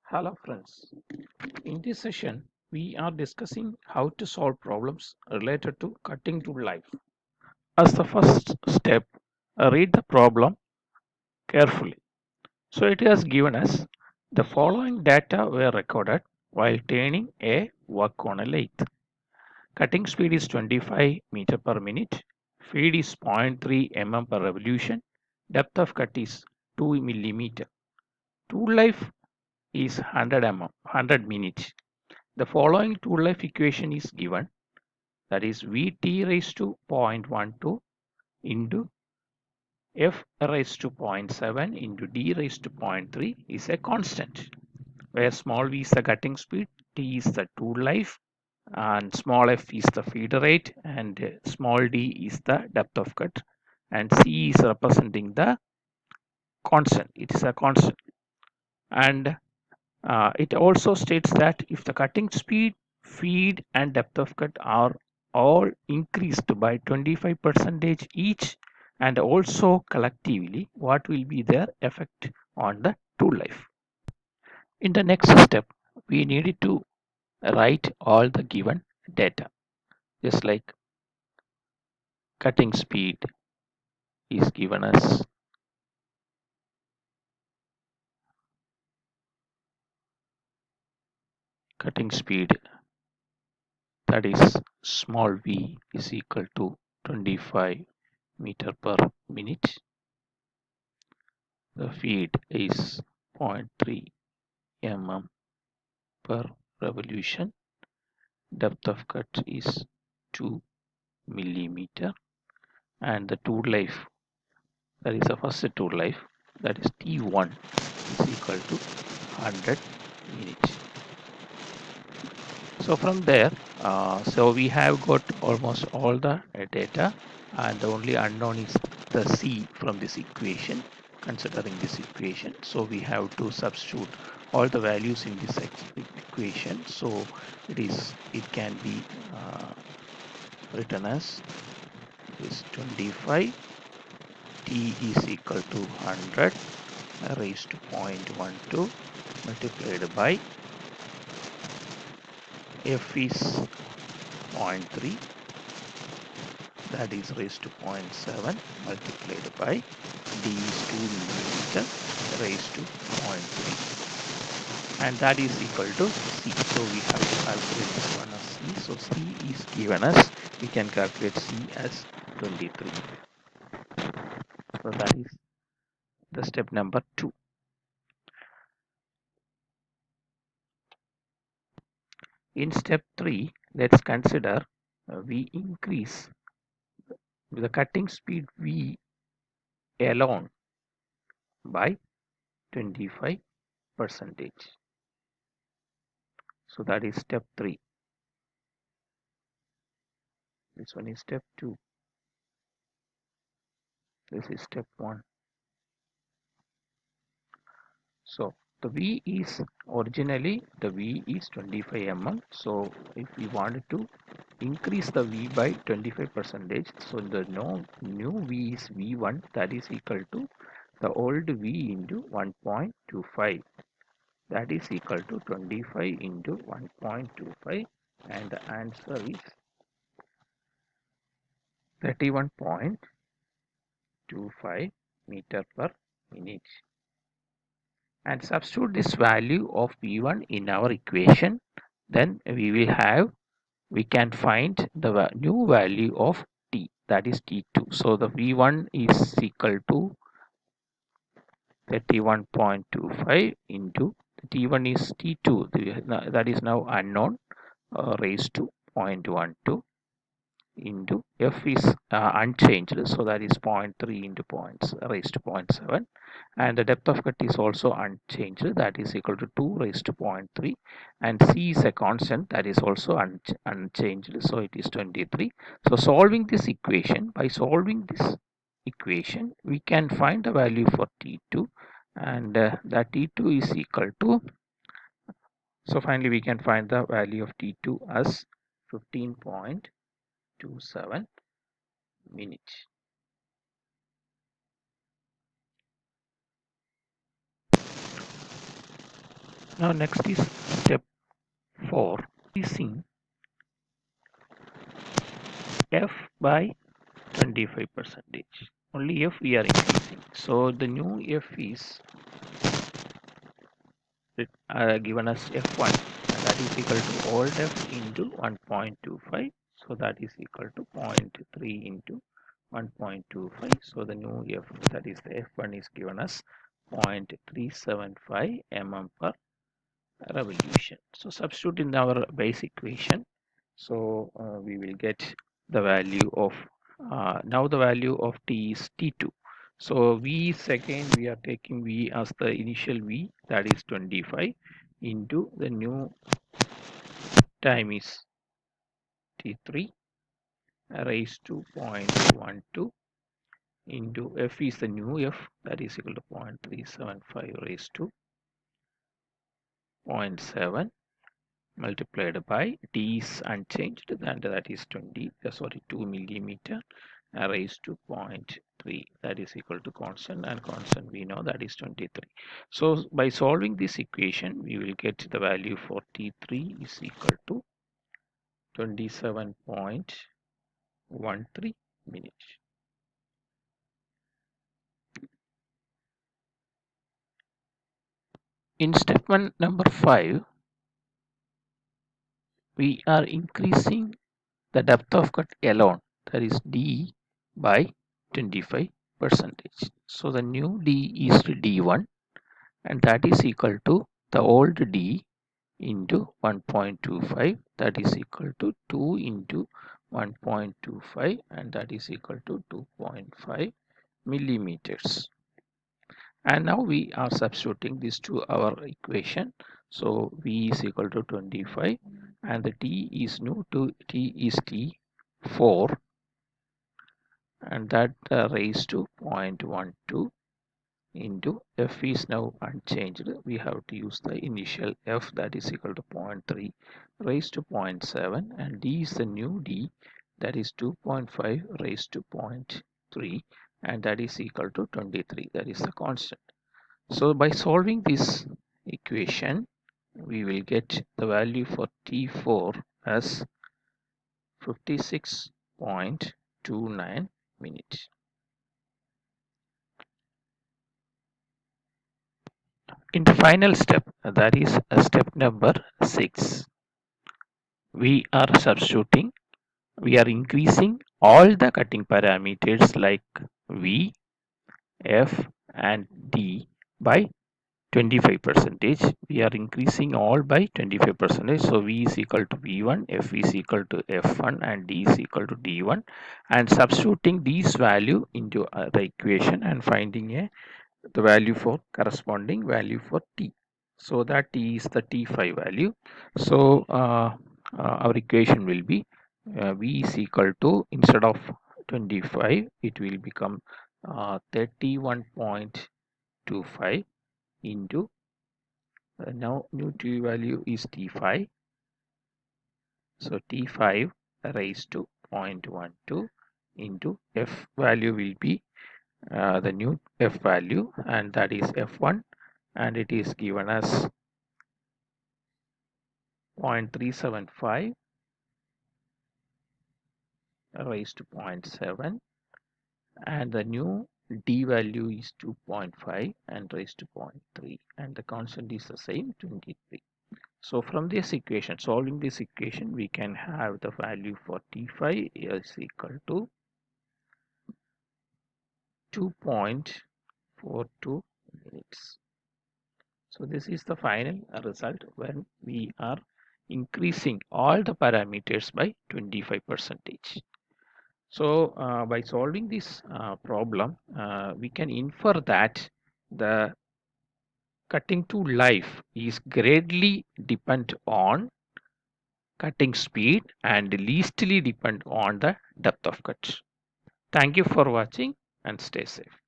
Hello friends, in this session we are discussing how to solve problems related to cutting tool life. As the first step, read the problem carefully. So it has given us the following data were recorded while turning a work on a lathe. Cutting speed is 25 meter per minute, feed is 0.3 mm per revolution, depth of cut is 2 millimeter. Tool life is 100 mm, 100 minutes. The following tool life equation is given, that is Vt raised to 0.12 into F raised to 0.7 into D raised to 0.3 is a constant, where small v is the cutting speed, T is the tool life, and small f is the feed rate, and small d is the depth of cut, and C is representing the constant. It is a constant. And it also states that if the cutting speed, feed, and depth of cut are all increased by 25% each, and also collectively, what will be their effect on the tool life? In the next step, we needed to write all the given data, just like cutting speed is given as cutting speed, that is small v is equal to 25 meter per minute. The feed is 0.3 mm per revolution. Depth of cut is 2 millimeter, and the tool life, that is the first tool life, that is T1 is equal to 100 minutes. So from there, so we have got almost all the data, and the only unknown is the C from this equation. Considering this equation, so we have to substitute all the values in this equation. So it can be written as is 25, T is equal to 100 raised to 0.12 multiplied by F is 0.3, that is raised to 0.7 multiplied by D is 2 millimeter raised to 0.3, and that is equal to C. So we have to calculate this one as C. So C is given as, we can calculate C as 23. So that is the step number 2. In step 3, let's consider we increase the cutting speed V alone by 25%. So that is step 3. This one is step 2. This is step 1. So the V is originally, the V is 25 mm. So if we wanted to increase the V by 25%, so the new V is V1, that is equal to the old V into 1.25, that is equal to 25 into 1.25, and the answer is 31.25 meter per minute. And substitute this value of V1 in our equation, then we can find the new value of T, that is T2. So the V1 is equal to 31.25 into T1 is T2, that is now unknown, raised to 0.12 into F is unchanged, so that is 0.3 into points raised to 0.7, and the depth of cut is also unchanged, that is equal to 2 raised to 0.3, and C is a constant, that is also unchanged, so it is 23. So solving this equation, by solving this equation we can find the value for T2, and that T2 is equal to, so finally we can find the value of T2 as 15.27 minutes. Now next is step 4, increasing f by 25 percentage. Only f we are increasing. So the new f is given as f1, and that is equal to old f into 1.25. So that is equal to 0.3 into 1.25. So the new f, that is the f1, is given as 0.375 mm per revolution. So substitute in our base equation. So we will get the value of now the value of t is t2. So v second, we are taking v as the initial v, that is 25, into the new time is t3 raised to 0.12 into f is the new f, that is equal to 0.375 raised to 0.7 multiplied by t is unchanged, and that is 2 millimeter raised to 0.3, that is equal to constant, and constant we know that is 23. So by solving this equation, we will get the value for t3 is equal to 27.13 minutes. In step 1 number 5, we are increasing the depth of cut alone, that is d, by 25 percentage. So the new d is d1, and that is equal to the old d into 1.25, that is equal to 2 into 1.25, and that is equal to 2.5 millimeters. And now we are substituting this to our equation. So v is equal to 25, and the t is new to t is t4, and that raised to 0.12 into f is now unchanged. We have to use the initial f, that is equal to 0.3 raised to 0.7, and d is the new d, that is 2.5 raised to 0.3, and that is equal to 23, that is the constant. So by solving this equation, we will get the value for t4 as 56.29 minutes. In the final step, that is step number 6, we are substituting, we are increasing all the cutting parameters like v, f, and d by 25 percentage. We are increasing all by 25 percentage. So v is equal to v1, f is equal to f1, and d is equal to d1, and substituting these value into the equation and finding the value for corresponding value for t. So that t is the t5 value. So our equation will be v is equal to, instead of 25, it will become 31.25 into now new t value is t5. So t5 raised to 0.12 into f value will be the new f value, and that is f1, and it is given as 0.375 raised to 0.7, and the new d value is 2.5 and raised to 0.3, and the constant is the same, 23. So from this equation, solving this equation, we can have the value for t5 is equal to 2.42 minutes. So this is the final result when we are increasing all the parameters by 25 percentage. So by solving this problem, we can infer that the cutting to life is greatly depend on cutting speed and leastly depend on the depth of cut. Thank you for watching, and stay safe.